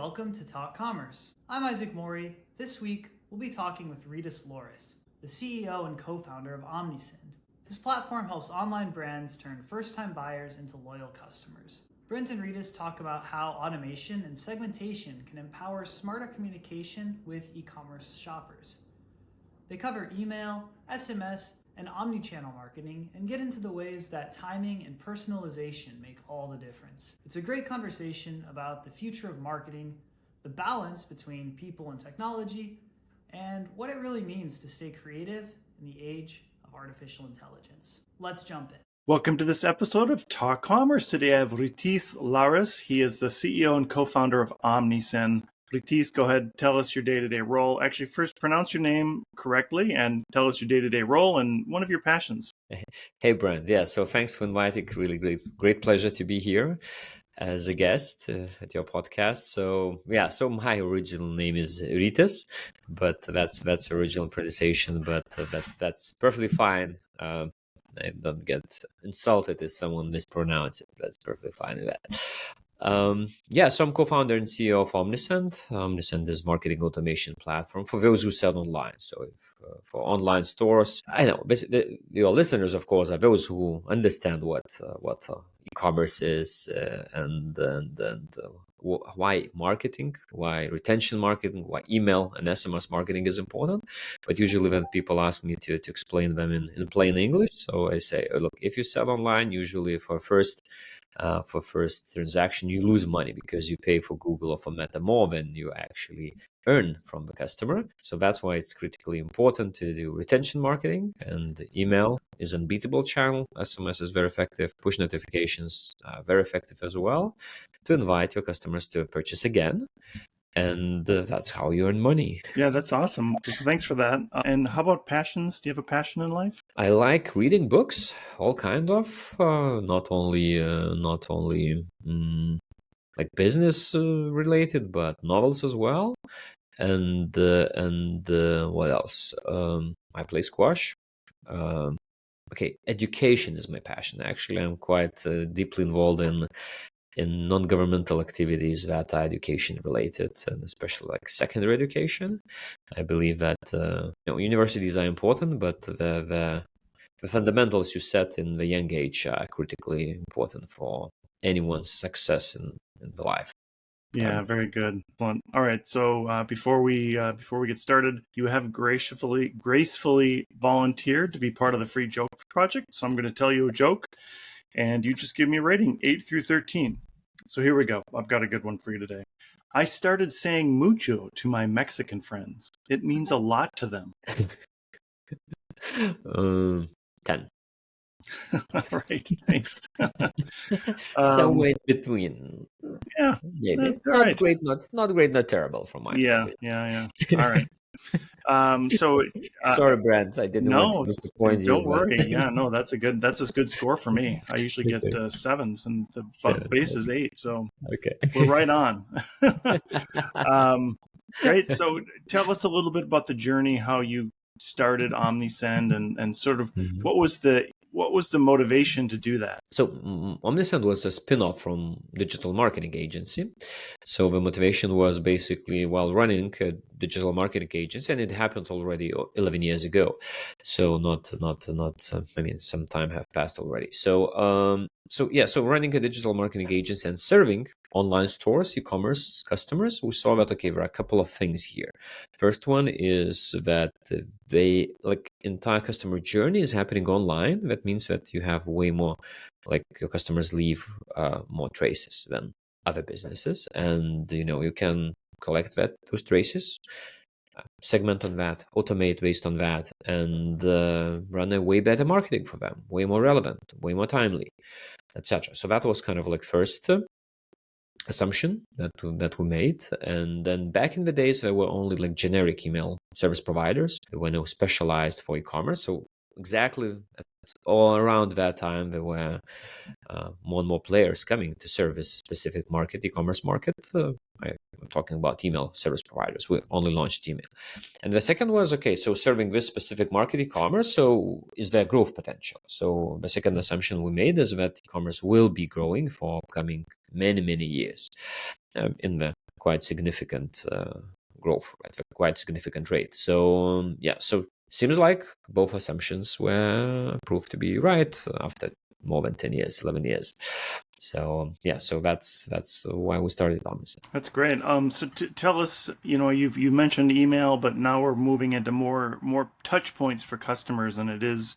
welcome to Talk Commerce. I'm Isaac Mori. This week, we'll be talking with Rytis Lauris, the CEO and co-founder of Omnisend. His platform helps online brands turn first-time buyers into loyal customers. Brent and Rytis talk about how automation and segmentation can empower smarter communication with e-commerce shoppers. They cover email, SMS, and omnichannel marketing and get into the ways that timing and personalization make all the difference. It's a great conversation about the future of marketing, the balance between people and technology, and what it really means to stay creative in the age of artificial intelligence. Let's jump in. Welcome to this episode of Talk Commerce. Today I have Rytis Lauris. He is the CEO and co-founder of Omnisend. Rytis, go ahead, tell us your day-to-day role. Actually, first pronounce your name correctly and tell us your day-to-day role and one of your passions. Hey, Brent. Yeah, so thanks for inviting. Really great pleasure to be here as a guest at your podcast. So my original name is Rytis, but that's original pronunciation, but that's perfectly fine. I don't get insulted if someone mispronounces it. That's perfectly fine with that. So I'm co-founder and CEO of Omnisend. Omnisend is marketing automation platform for those who sell online. So if for online stores, I know your listeners, of course, are those who understand what e-commerce is and why marketing, why retention marketing, why email and SMS marketing is important. But usually when people ask me to explain them in plain English, so I say, look, if you sell online, usually for first transaction, you lose money because you pay for Google or for Meta more than you actually earn from the customer. So that's why it's critically important to do retention marketing, and email is an unbeatable channel. SMS is very effective. Push notifications are very effective as well to invite your customers to purchase again. And that's how you earn money. Yeah, that's awesome. Thanks for that. And how about passions? Do you have a passion in life? I like reading books, all kind of, not only like business related, but novels as well. And what else? I play squash. Education is my passion. Actually, I'm quite deeply involved in non-governmental activities that are education related, and especially like secondary education. I believe that universities are important, but the fundamentals you set in the young age are critically important for anyone's success in the life. Yeah, very good. All right. So before we get started, you have gracefully volunteered to be part of the Free Joke Project. So I'm going to tell you a joke, and you just give me a rating, 8 through 13. So here we go. I've got a good one for you today. I started saying mucho to my Mexican friends. It means a lot to them. 10. All right, thanks. Somewhere in between. Yeah, maybe that's not right. great, not great, not terrible from my point of view. Yeah. All right. Sorry, Brent, I didn't want to disappoint you. Don't worry. Yeah, no, that's a good score for me. I usually get 7s, and the base is 8. So okay, we're right on. Great. So tell us a little bit about the journey, how you started Omnisend, and sort of what was the motivation to do that? So Omnisend was a spin-off from digital marketing agency. So the motivation was basically while running a digital marketing agency, and it happened already 11 years ago. So not I mean, some time have passed already. So running a digital marketing agency and serving online stores, e-commerce customers, we saw that, okay, there are a couple of things here. First one is that they entire customer journey is happening online. That means that you have way more, your customers leave more traces than other businesses, and you can collect those traces, segment on that, automate based on that, and run a way better marketing for them, way more relevant, way more timely, etc. So that was kind of first assumption that we made. And then back in the days, there were only generic email service providers. There were no specialized for e-commerce. So exactly all around that time, there were more and more players coming to service specific market, e-commerce market. I'm talking about email service providers. We only launched email. And the second was, okay, so serving this specific market, e-commerce, so is there growth potential? So the second assumption we made is that e-commerce will be growing for upcoming many, many years in the quite significant growth at a quite significant rate. So so seems like both assumptions were proved to be right after more than 10 years, 11 years. So so that's why we started Omnisend. That's great. So tell us, you mentioned email, but now we're moving into more touch points for customers, and it is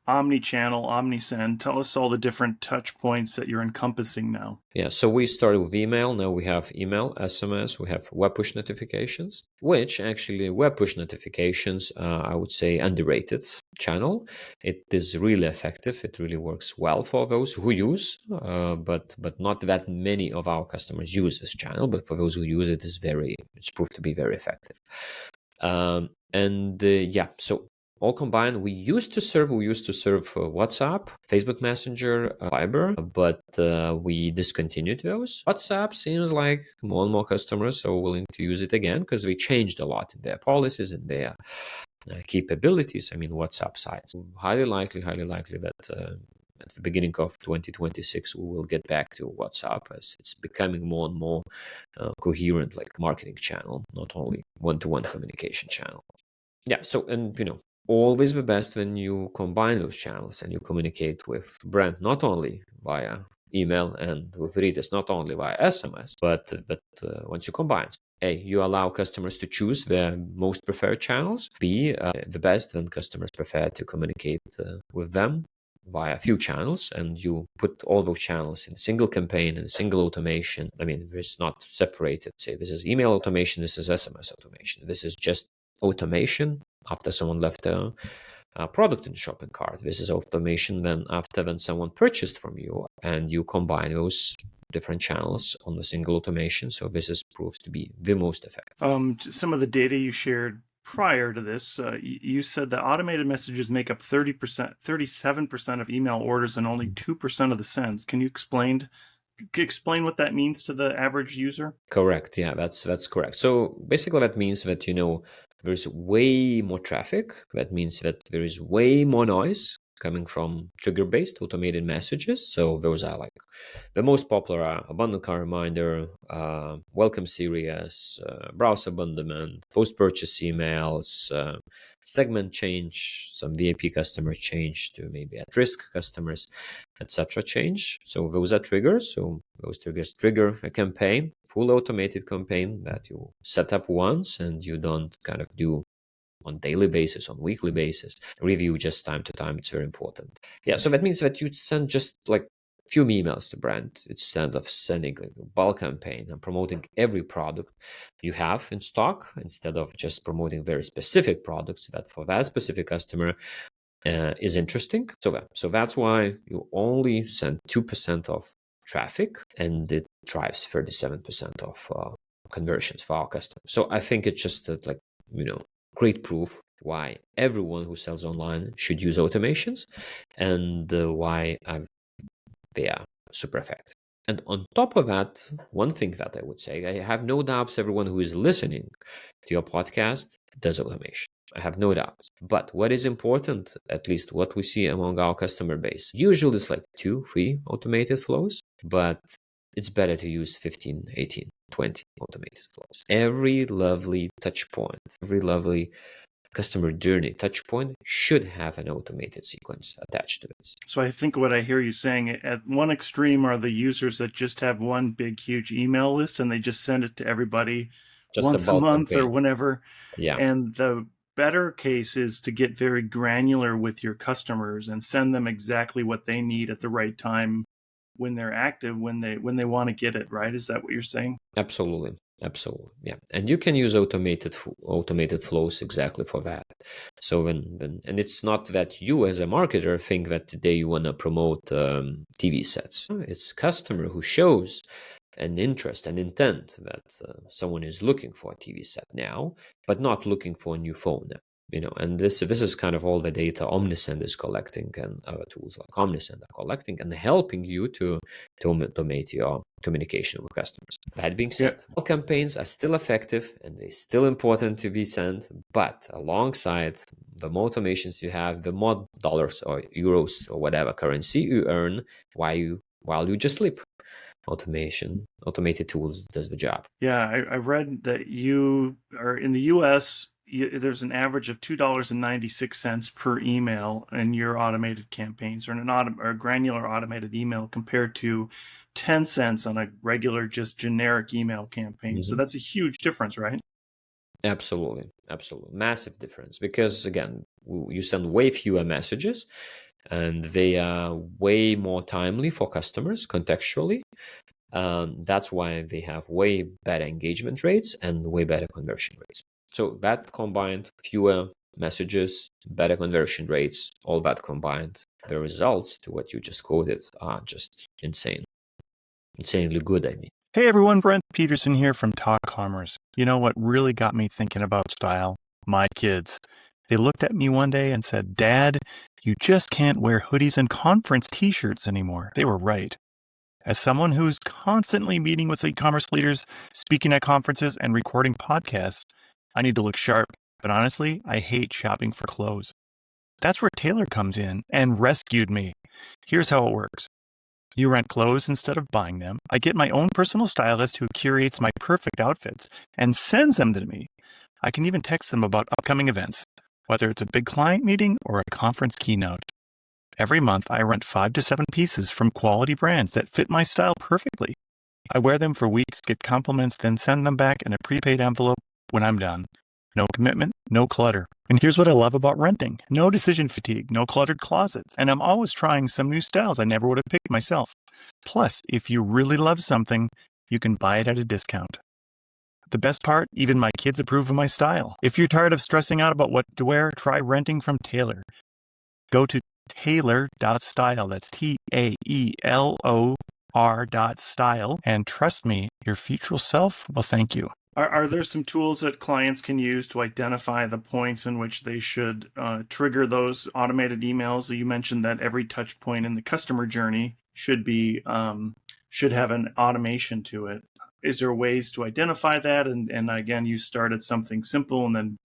omni-channel, Omnisend. Tell us all the different touch points that you're encompassing now. Yeah, so we started with email. Now we have email, SMS, we have web push notifications, which actually web push notifications, I would say underrated channel. It is really effective. It really works well for those who use, but not that many of our customers use this channel. But for those who use it, it's proved to be very effective. So all combined, we used to serve WhatsApp, Facebook Messenger, Viber, but we discontinued those. WhatsApp seems like more and more customers are willing to use it again because we changed a lot in their policies and their capabilities. I mean, WhatsApp sites. Highly likely that at the beginning of 2026, we will get back to WhatsApp as it's becoming more and more coherent, like marketing channel, not only one-to-one communication channel. Yeah. So, and always the best when you combine those channels and you communicate with Brent not only via email and with Rytis not only via SMS, but once you combine, A, you allow customers to choose their most preferred channels. B, the best when customers prefer to communicate with them via a few channels, and you put all those channels in a single campaign and a single automation. I mean, it's not separated. Say this is email automation, this is SMS automation. This is just automation after someone left a product in the shopping cart. This is automation when someone purchased from you, and you combine those different channels on the single automation. So this is proved to be the most effective. Some of the data you shared prior to this, you said that automated messages make up 37% of email orders and only 2% of the sends. Can you explain what that means to the average user? Correct. Yeah, that's correct. So basically that means that, there's way more traffic. That means that there is way more noise coming from trigger-based automated messages. So those are like the most popular are abandoned car reminder, welcome series, browse abandonment, post-purchase emails, segment change, some VIP customers change to maybe at-risk customers, etc. change. So those are triggers. So those triggers trigger a campaign, full automated campaign that you set up once and you don't kind of do on daily basis, on weekly basis, review just time to time. It's very important. Yeah, so that means that you send just like few emails to Brent instead of sending like a bulk campaign and promoting every product you have in stock, instead of just promoting very specific products that for that specific customer is interesting. So that's why you only send 2% of traffic, and it drives 37% of conversions for our customers. So I think it's just great proof why everyone who sells online should use automations, and why they are super effective. And on top of that, one thing that I would say, I have no doubts everyone who is listening to your podcast does automation. I have no doubts. But what is important, at least what we see among our customer base, usually it's like 2-3 automated flows, but it's better to use 15, 18, 20 automated flows. Every lovely touch point, every lovely customer journey touch point should have an automated sequence attached to it. So I think what I hear you saying, at one extreme are the users that just have one big, huge email list and they just send it to everybody just once a month campaign, or whenever. Yeah. And the better case is to get very granular with your customers and send them exactly what they need at the right time when they're active, when they want to get it, right? Is that what you're saying? Absolutely. Yeah. And you can use automated flows exactly for that. So and it's not that you as a marketer think that today you want to promote TV sets. It's customer who shows an interest, an intent that someone is looking for a TV set now, but not looking for a new phone now. And this is kind of all the data Omnisend is collecting, and other tools like Omnisend are collecting and helping you to automate your communication with customers. That being said, all campaigns are still effective and they're still important to be sent, but alongside the more automations you have, the more dollars or euros or whatever currency you earn while you just sleep. automated tools does the job. Yeah, I read that you are in the U.S. There's an average of $2.96 per email in your automated campaigns, or a granular automated email, compared to 10 cents on a regular, just generic email campaign. So that's a huge difference, right? Absolutely. Massive difference, because again, you send way fewer messages and they are way more timely for customers contextually. That's why they have way better engagement rates and way better conversion rates. So that combined, fewer messages, better conversion rates, all that combined, the results to what you just quoted are just insanely good, I mean. Hey everyone, Brent Peterson here from Talk Commerce. You know what really got me thinking about style? My kids. They looked at me one day and said, "Dad, you just can't wear hoodies and conference t-shirts anymore." They were right. As someone who's constantly meeting with e-commerce leaders, speaking at conferences, and recording podcasts, I need to look sharp. But honestly, I hate shopping for clothes. That's where Taylor comes in and rescued me. Here's how it works. You rent clothes instead of buying them. I get my own personal stylist who curates my perfect outfits and sends them to me. I can even text them about upcoming events, whether it's a big client meeting or a conference keynote. Every month, I rent 5 to 7 pieces from quality brands that fit my style perfectly. I wear them for weeks, get compliments, then send them back in a prepaid envelope when I'm done. No commitment, no clutter. And here's what I love about renting. No decision fatigue, no cluttered closets. And I'm always trying some new styles I never would have picked myself. Plus, if you really love something, you can buy it at a discount. The best part, even my kids approve of my style. If you're tired of stressing out about what to wear, try renting from Taylor. Go to tailor.style, that's TAELOR.style, and trust me, your future self will thank you. Are there some tools that clients can use to identify the points in which they should trigger those automated emails? You mentioned that every touch point in the customer journey should have an automation to it. Is there ways to identify that? And again, you started something simple and then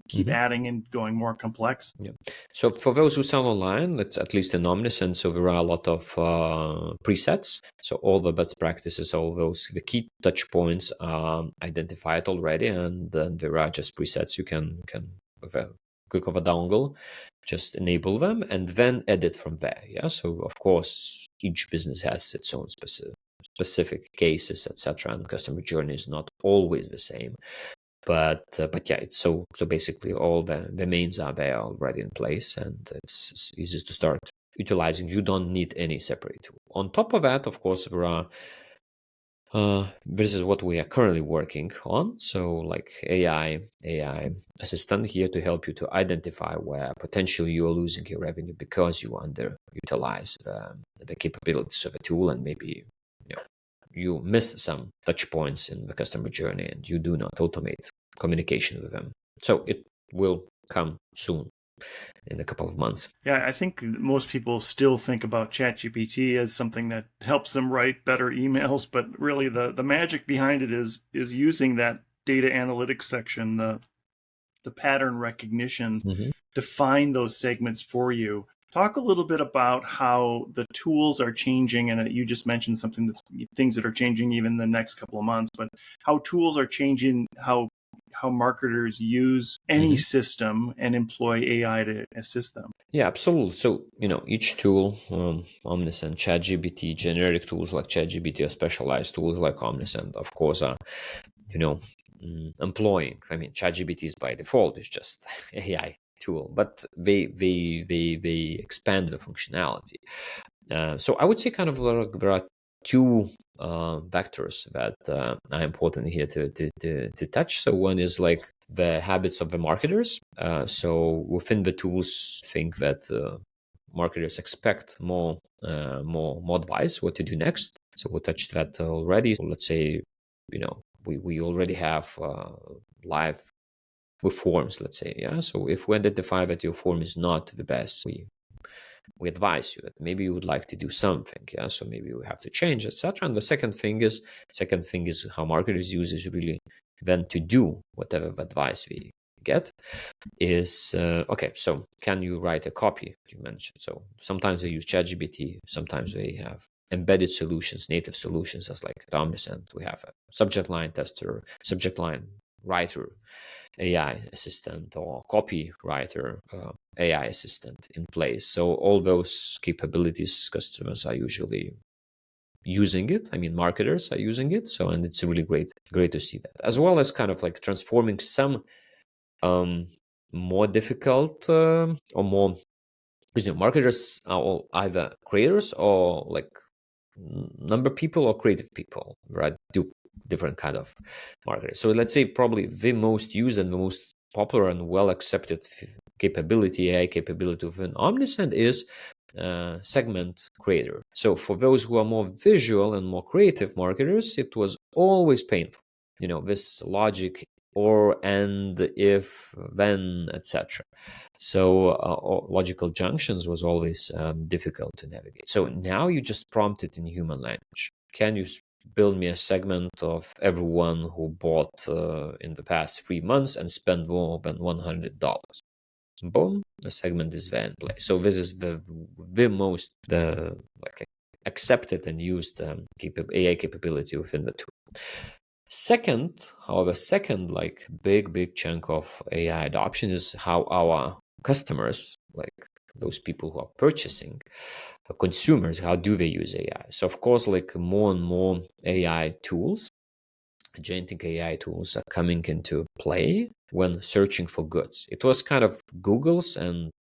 keep adding and going more complex. Yeah. So for those who sell online, it's at least in Omnisend, so there are a lot of presets. So all the best practices, the key touch points are identified already, and then there are just presets you can with a click of a dongle, just enable them and then edit from there. Yeah. So of course, each business has its own specific cases, etc., and customer journey is not always the same. But yeah, it's so basically all the mains are there already in place, and it's easy to start utilizing. You don't need any separate tool. On top of that, of course, there are this is what we are currently working on. So like AI assistant here to help you to identify where potentially you are losing your revenue because you underutilize the capabilities of a tool, and maybe you miss some touch points in the customer journey and you do not automate communication with them. So it will come soon, in a couple of months. Yeah, I think most people still think about ChatGPT as something that helps them write better emails, but really the magic behind it is using that data analytics section, the pattern recognition, to find those segments for you. Talk a little bit about how the tools are changing, and you just mentioned things that are changing even in the next couple of months, but how tools are changing how marketers use any system and employ AI to assist them. Yeah, absolutely. So, each tool, Omnisend, ChatGPT, generic tools like ChatGPT, or specialized tools like Omnisend, of course, are, employing. I mean, ChatGPT is by default, it's just AI tool, but they expand the functionality. So I would say kind of there are two vectors that are important here to touch. So one is like the habits of the marketers. So within the tools, I think that marketers expect more advice what to do next. So we touched that already. So let's say we already have live with forms, let's say, yeah. So if we identify that your form is not the best, we advise you that maybe you would like to do something, yeah. So maybe we have to change, etc. And the second thing is how marketers use is really then to do whatever advice we get is okay. So can you write a copy? You mentioned. So sometimes they use ChatGPT, sometimes they have embedded solutions, native solutions, as like at Omniscient. We have a subject line tester, subject line writer, AI assistant, or copywriter AI assistant in place. So all those capabilities, customers are usually using it. I mean, marketers are using it. So, and it's really great to see that, as well as kind of like transforming some more difficult or more, marketers are all either creators or like number people or creative people, right? Do different kind of marketers. So let's say probably the most used and the most popular and well accepted capability, AI capability within Omniscient is segment creator. So for those who are more visual and more creative marketers, it was always painful. This logic, or, and, if, then, etc. So logical junctions was always difficult to navigate. So now you just prompt it in human language. Can you build me a segment of everyone who bought in the past 3 months and spent more than $100? Boom, the segment is there in place. So this is the most accepted and used AI capability within the tool. Second like big chunk of AI adoption is how our customers, like those people who are purchasing, consumers, how do they use AI? So of course, like more and more AI tools, agentic AI tools are coming into play when searching for goods. It was kind of Google's and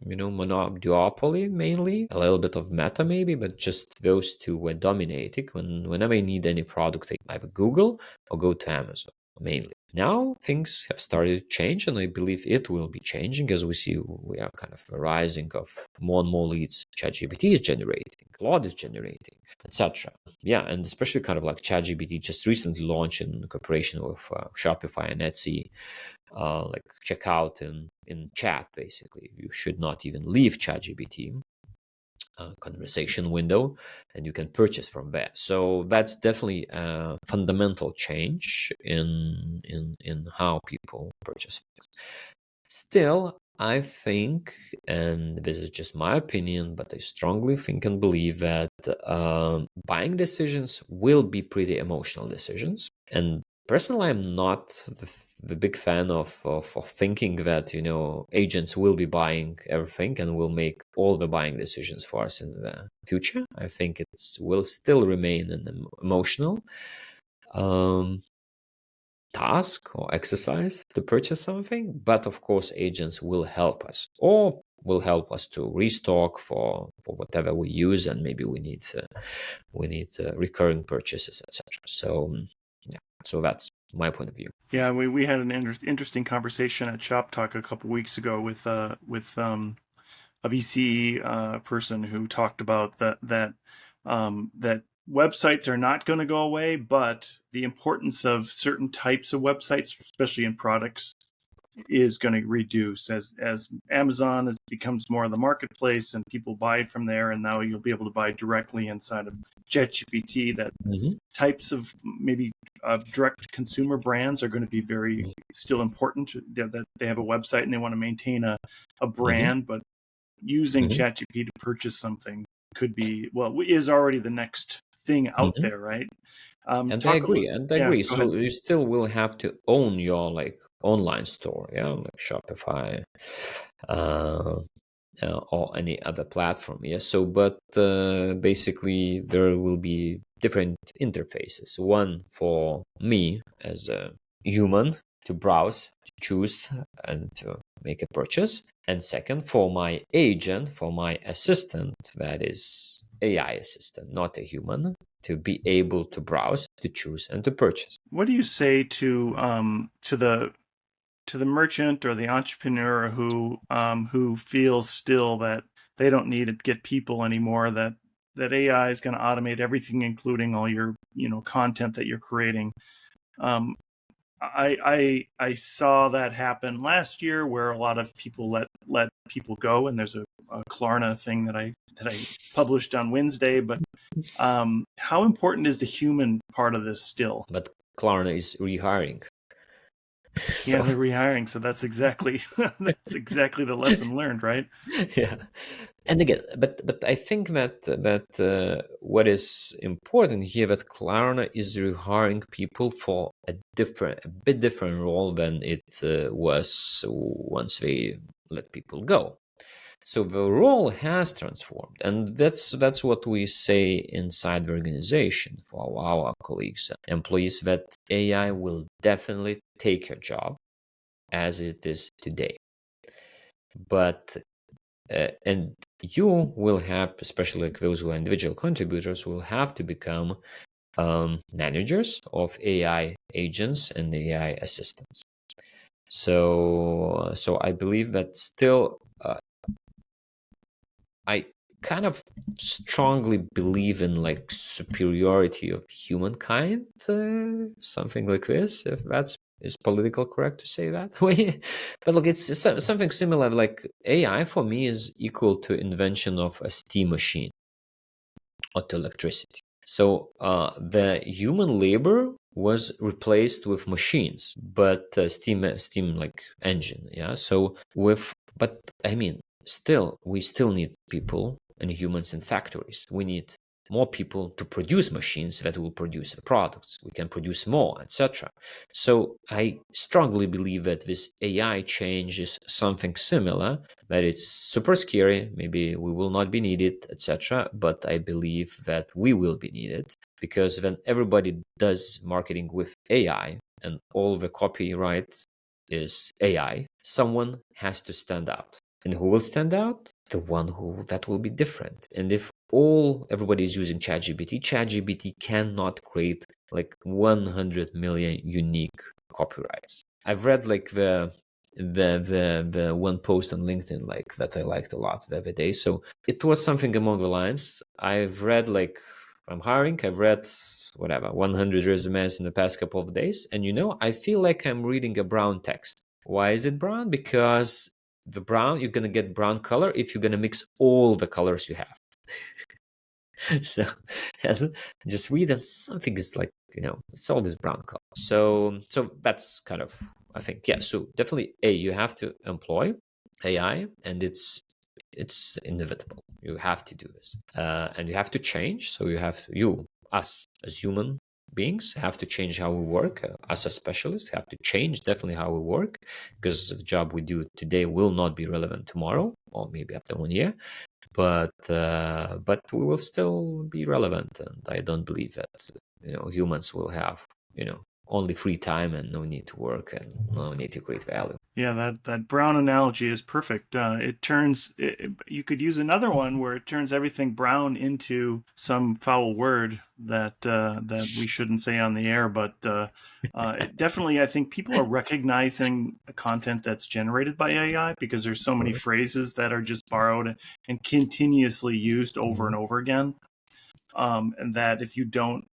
monopoly mainly, a little bit of Meta maybe, but just those two were dominating. Whenever you need any product, either Google or go to Amazon mainly. Now things have started to change, and I believe it will be changing as we are kind of rising of more and more leads ChatGPT is generating, Claude is generating, etc. Yeah, and especially kind of like ChatGPT just recently launched in cooperation with Shopify and Etsy, like checkout in chat. Basically, you should not even leave ChatGPT conversation window, and you can purchase from there. So that's definitely a fundamental change in how people purchase things. Still, I think, and this is just my opinion, but I strongly think and believe that buying decisions will be pretty emotional decisions. And personally, I'm not the big fan of thinking that agents will be buying everything and will make all the buying decisions for us in the future. I think it will still remain an emotional task or exercise to purchase something, but of course agents will help us, or will help us to restock for whatever we use, and maybe we need recurring purchases, etc. So yeah, so that's my point of view. Yeah, we had an interesting conversation at Shop Talk a couple weeks ago with a VC person who talked about that websites are not going to go away, but the importance of certain types of websites, especially in products, is going to reduce as Amazon becomes more of the marketplace and people buy it from there, and now you'll be able to buy directly inside of ChatGPT. That types of maybe direct consumer brands are going to be very still important, that they have a website and they want to maintain a brand, but using ChatGPT to purchase something could be, is already the next thing out there, right? And I agree. So ahead. you still will have to own your like online store, like Shopify, or any other platform. Yeah. So, but basically there will be different interfaces. One for me as a human to browse, to choose, and to make a purchase. And second, for my agent, for my assistant, that is AI assistant, not a human, to be able to browse, to choose, and to purchase. What do you say to the merchant or the entrepreneur who feels still that they don't need to get people anymore, that AI is going to automate everything, including all your content that you're creating? I saw that happen last year, where a lot of people let people go, and there's a Klarna thing that I published on Wednesday. But how important is the human part of this still? But Klarna is rehiring. Yeah, they're rehiring, so that's exactly the lesson learned, right? Yeah. And again, but I think that what is important here, that Klarna is rehiring people for a bit different role than it was once they let people go. So the role has transformed, and that's what we say inside the organization for our colleagues, employees, that AI will definitely take your job as it is today. But and you will have, especially like those who are individual contributors, will have to become managers of AI agents and AI assistants. So I believe that still, I kind of strongly believe in like superiority of humankind, something like this, if that's is political correct to say that way. But look, it's something similar. Like AI for me is equal to invention of a steam machine or to electricity. So the human labor was replaced with machines, but steam like engine, yeah. So but I mean, we still need people and humans in factories. We need more people to produce machines that will produce the products. We can produce more, etc. So I strongly believe that this AI change is something similar, that it's super scary. Maybe we will not be needed, etc. But I believe that we will be needed, because when everybody does marketing with AI and all the copyright is AI, someone has to stand out. And who will stand out? The one that will be different. And if everybody is using ChatGPT cannot create like 100 million unique copyrights. I've read like the one post on LinkedIn like that I liked a lot the other day. So it was something along the lines. I've read like, I'm hiring, I've read whatever 100 resumes in the past couple of days, and I feel like I'm reading a brown text. Why is it brown? Because the brown, you're gonna get brown color if you're gonna mix all the colors you have. So just read, and something is like, it's always brown color. So that's kind of, I think, yeah. So definitely, you have to employ AI, and it's inevitable. You have to do this, and you have to change. So us as human beings have to change how we work. Us as specialists have to change definitely how we work, because the job we do today will not be relevant tomorrow, or maybe after 1 year. But we will still be relevant, and I don't believe that humans will have only free time and no need to work and no need to create value. Yeah, that brown analogy is perfect. You could use another one where it turns everything brown into some foul word that we shouldn't say on the air. But definitely, I think people are recognizing content that's generated by AI, because there's so many phrases that are just borrowed and continuously used over and over again. And that if you don't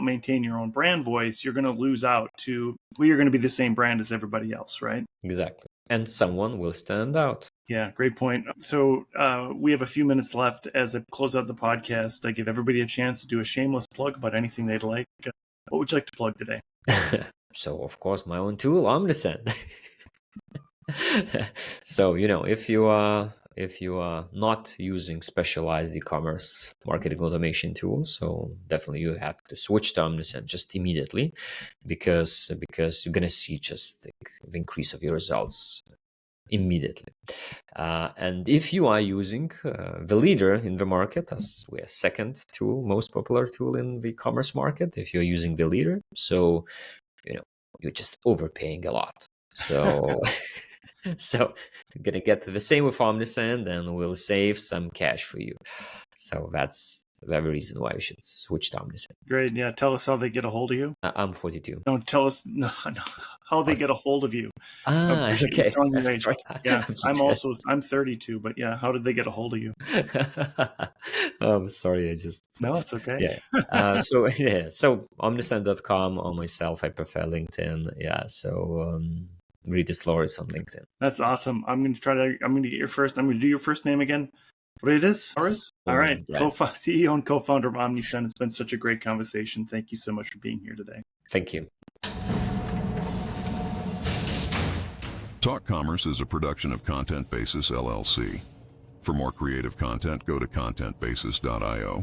maintain your own brand voice, you're going to lose out to, you're going to be the same brand as everybody else, right? Exactly. And someone will stand out. Yeah, great point. So we have a few minutes left. As I close out the podcast, I give everybody a chance to do a shameless plug about anything they'd like. What would you like to plug today? So, of course, my own tool, Omnisend. So, if you are not using specialized e-commerce marketing automation tools, so definitely you have to switch to Omnisend just immediately, because you're going to see just the increase of your results immediately. And if you are using the leader in the market, as we are second tool, most popular tool in the e-commerce market, if you're using the leader, so you're just overpaying a lot. So so you're gonna get the same with Omnisend, and we'll save some cash for you. So that's the very reason why you should switch to Omnisend. Great. Yeah. Tell us how they get a hold of you. I'm 42. No, tell us how they get a hold of you. Okay. It's on your age. Yeah. I'm 32, but yeah, how did they get a hold of you? I'm sorry. No, it's okay. Yeah. So omnisend.com, or myself, I prefer LinkedIn. Yeah. So Rytis Lauris on LinkedIn. That's awesome. I'm going to get your first. I'm going to do your first name again. Rytis Lauris. All right. CEO and co-founder of Omnisend. It's been such a great conversation. Thank you so much for being here today. Thank you. Talk Commerce is a production of Content Basis, LLC. For more creative content, go to contentbasis.io.